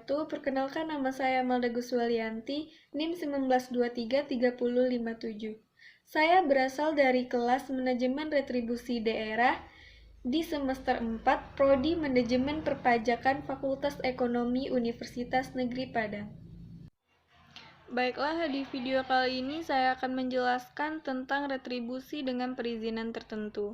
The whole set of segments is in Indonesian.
wabarakatuh. Perkenalkan, nama saya Amelda Guswalianti, NIM 19233057. Saya berasal dari kelas Manajemen Retribusi Daerah di semester 4, Prodi Manajemen Perpajakan Fakultas Ekonomi Universitas Negeri Padang. Baiklah, di video kali ini saya akan menjelaskan tentang retribusi dengan perizinan tertentu.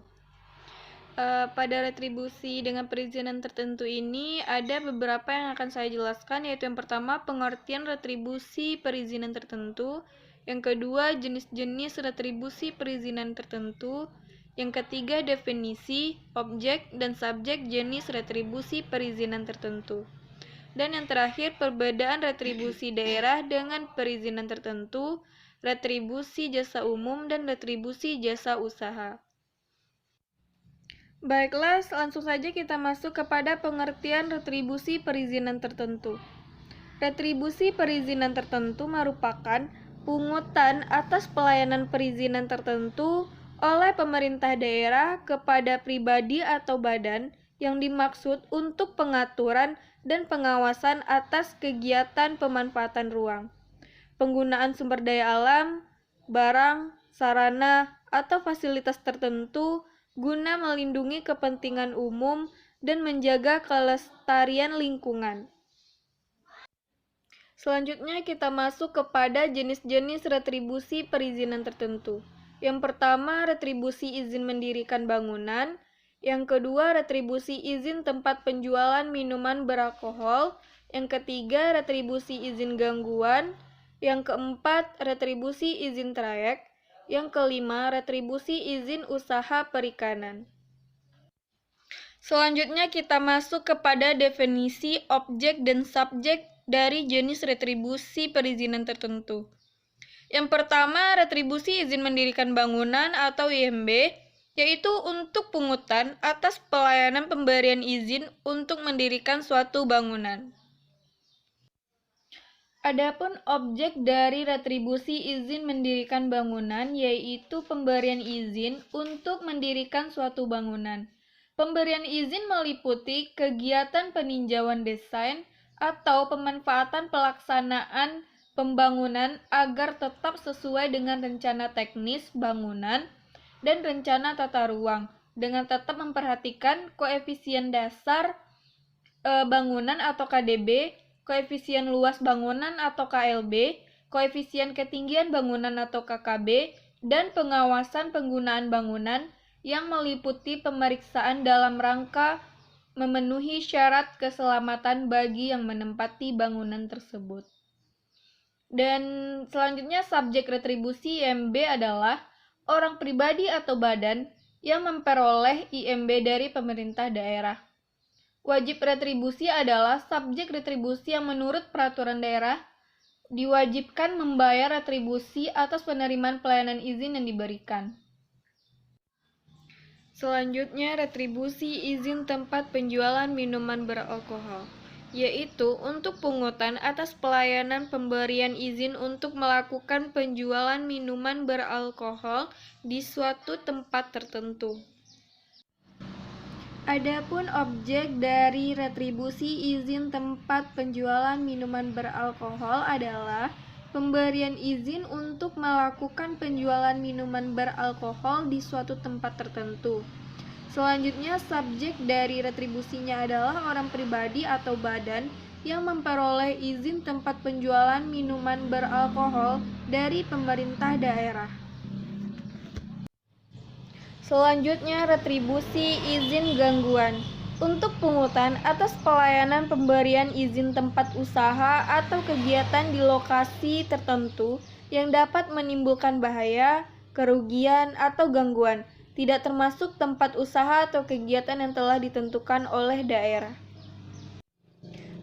Pada retribusi dengan perizinan tertentu ini ada beberapa yang akan saya jelaskan, yaitu yang pertama pengertian retribusi perizinan tertentu, yang kedua jenis-jenis retribusi perizinan tertentu, yang ketiga definisi, objek, dan subjek jenis retribusi perizinan tertentu, dan yang terakhir perbedaan retribusi daerah dengan perizinan tertentu, retribusi jasa umum, dan retribusi jasa usaha. Baiklah, langsung saja kita masuk kepada pengertian retribusi perizinan tertentu. Retribusi perizinan tertentu merupakan pungutan atas pelayanan perizinan tertentu oleh pemerintah daerah kepada pribadi atau badan yang dimaksud untuk pengaturan dan pengawasan atas kegiatan pemanfaatan ruang, penggunaan sumber daya alam, barang, sarana, atau fasilitas tertentu guna melindungi kepentingan umum dan menjaga kelestarian lingkungan. Selanjutnya kita masuk kepada jenis-jenis retribusi perizinan tertentu. Yang pertama, retribusi izin mendirikan bangunan. Yang kedua, retribusi izin tempat penjualan minuman beralkohol. Yang ketiga, retribusi izin gangguan. Yang keempat, retribusi izin trayek. Yang kelima, retribusi izin usaha perikanan. Selanjutnya kita masuk kepada definisi, objek, dan subjek dari jenis retribusi perizinan tertentu. Yang pertama, retribusi izin mendirikan bangunan atau IMB, yaitu untuk pungutan atas pelayanan pemberian izin untuk mendirikan suatu bangunan. Adapun objek dari retribusi izin mendirikan bangunan yaitu pemberian izin untuk mendirikan suatu bangunan. Pemberian izin meliputi kegiatan peninjauan desain atau pemanfaatan pelaksanaan pembangunan agar tetap sesuai dengan rencana teknis bangunan dan rencana tata ruang, dengan tetap memperhatikan koefisien dasar bangunan atau KDB, koefisien luas bangunan atau KLB, koefisien ketinggian bangunan atau KKB, dan pengawasan penggunaan bangunan yang meliputi pemeriksaan dalam rangka memenuhi syarat keselamatan bagi yang menempati bangunan tersebut. Dan selanjutnya subjek retribusi IMB adalah orang pribadi atau badan yang memperoleh IMB dari pemerintah daerah. Wajib retribusi adalah subjek retribusi yang menurut peraturan daerah diwajibkan membayar retribusi atas penerimaan pelayanan izin yang diberikan. Selanjutnya, retribusi izin tempat penjualan minuman beralkohol, yaitu untuk pungutan atas pelayanan pemberian izin untuk melakukan penjualan minuman beralkohol di suatu tempat tertentu. Adapun objek dari retribusi izin tempat penjualan minuman beralkohol adalah pemberian izin untuk melakukan penjualan minuman beralkohol di suatu tempat tertentu. Selanjutnya, subjek dari retribusinya adalah orang pribadi atau badan yang memperoleh izin tempat penjualan minuman beralkohol dari pemerintah daerah. Selanjutnya, retribusi izin gangguan untuk pungutan atas pelayanan pemberian izin tempat usaha atau kegiatan di lokasi tertentu yang dapat menimbulkan bahaya, kerugian, atau gangguan, tidak termasuk tempat usaha atau kegiatan yang telah ditentukan oleh daerah.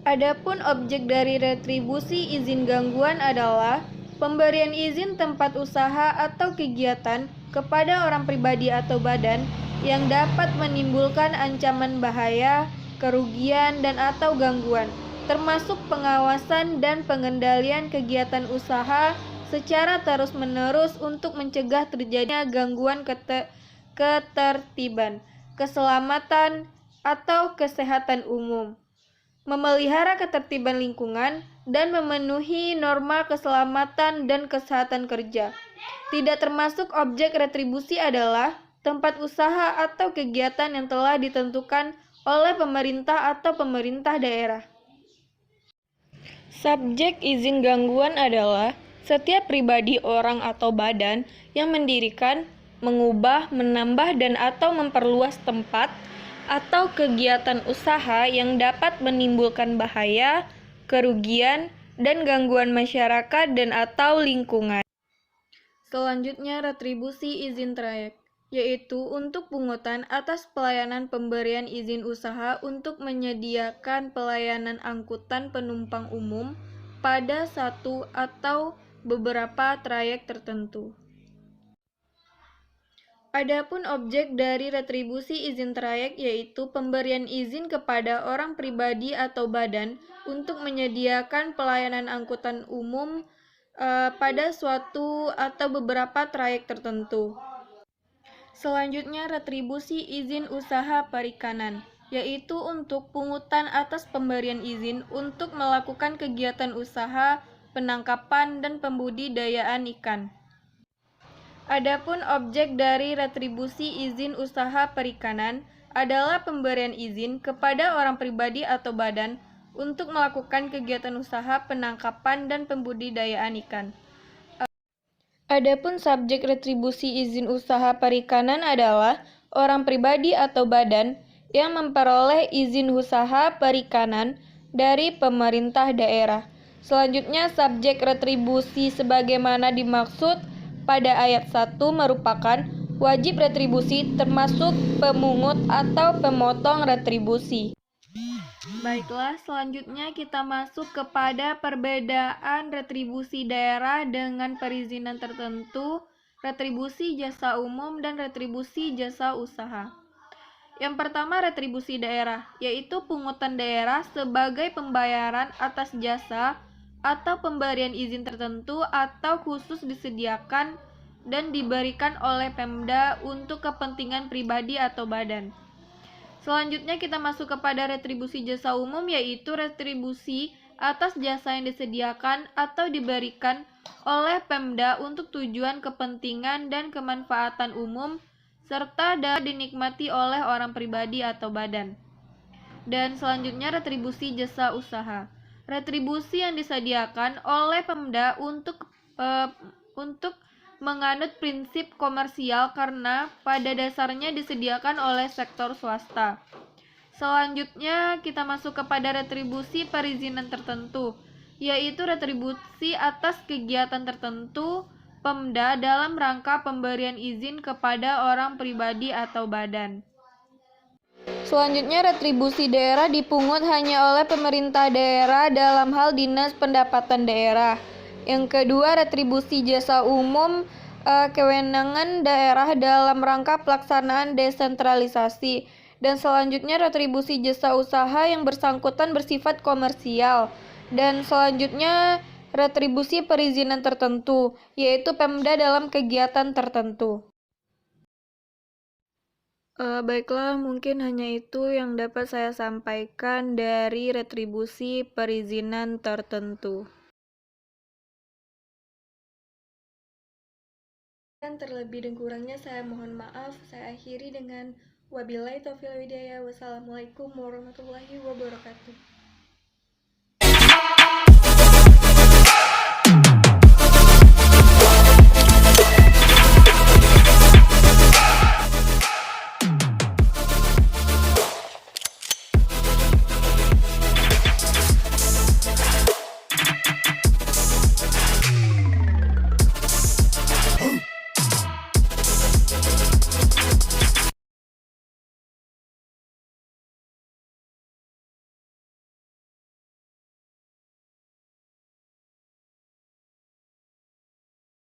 Adapun objek dari retribusi izin gangguan adalah pemberian izin tempat usaha atau kegiatan kepada orang pribadi atau badan yang dapat menimbulkan ancaman bahaya, kerugian, dan atau gangguan, termasuk pengawasan dan pengendalian kegiatan usaha secara terus-menerus untuk mencegah terjadinya gangguan ketertiban, keselamatan, atau kesehatan umum. memelihara ketertiban lingkungan, dan memenuhi norma keselamatan dan kesehatan kerja. Tidak termasuk objek retribusi adalah tempat usaha atau kegiatan yang telah ditentukan oleh pemerintah atau pemerintah daerah. Subjek izin gangguan adalah setiap pribadi, orang, atau badan yang mendirikan, mengubah, menambah, dan atau memperluas tempat atau kegiatan usaha yang dapat menimbulkan bahaya, kerugian, dan gangguan masyarakat dan atau lingkungan. Selanjutnya, retribusi izin trayek, yaitu untuk pungutan atas pelayanan pemberian izin usaha untuk menyediakan pelayanan angkutan penumpang umum pada satu atau beberapa trayek tertentu. Adapun objek dari retribusi izin trayek yaitu pemberian izin kepada orang pribadi atau badan untuk menyediakan pelayanan angkutan umum pada suatu atau beberapa trayek tertentu. Selanjutnya, retribusi izin usaha perikanan, yaitu untuk pungutan atas pemberian izin untuk melakukan kegiatan usaha penangkapan dan pembudidayaan ikan. Adapun objek dari retribusi izin usaha perikanan adalah pemberian izin kepada orang pribadi atau badan untuk melakukan kegiatan usaha penangkapan dan pembudidayaan ikan. Adapun subjek retribusi izin usaha perikanan adalah orang pribadi atau badan yang memperoleh izin usaha perikanan dari pemerintah daerah. Selanjutnya, subjek retribusi sebagaimana dimaksud pada ayat 1 merupakan wajib retribusi termasuk pemungut atau pemotong retribusi. Baiklah, selanjutnya kita masuk kepada perbedaan retribusi daerah dengan perizinan tertentu, retribusi jasa umum, dan retribusi jasa usaha. Yang pertama, retribusi daerah, yaitu pungutan daerah sebagai pembayaran atas jasa atau pemberian izin tertentu atau khusus disediakan dan diberikan oleh Pemda untuk kepentingan pribadi atau badan. Selanjutnya kita masuk kepada retribusi jasa umum, yaitu retribusi atas jasa yang disediakan atau diberikan oleh Pemda untuk tujuan kepentingan dan kemanfaatan umum serta dapat dinikmati oleh orang pribadi atau badan. Dan selanjutnya retribusi jasa usaha. Retribusi yang disediakan oleh Pemda untuk menganut prinsip komersial karena pada dasarnya disediakan oleh sektor swasta. Selanjutnya kita masuk kepada retribusi perizinan tertentu, yaitu retribusi atas kegiatan tertentu Pemda dalam rangka pemberian izin kepada orang pribadi atau badan. Selanjutnya, retribusi daerah dipungut hanya oleh pemerintah daerah dalam hal dinas pendapatan daerah. Yang kedua, retribusi jasa umum, kewenangan daerah dalam rangka pelaksanaan desentralisasi. Dan selanjutnya, retribusi jasa usaha yang bersangkutan bersifat komersial. Dan selanjutnya, retribusi perizinan tertentu, yaitu Pemda dalam kegiatan tertentu. Baiklah, mungkin hanya itu yang dapat saya sampaikan dari retribusi perizinan tertentu. Dan terlebih dan kurangnya saya mohon maaf. Saya akhiri dengan wabillahi taufiq wal hidayah. Wassalamualaikum warahmatullahi wabarakatuh.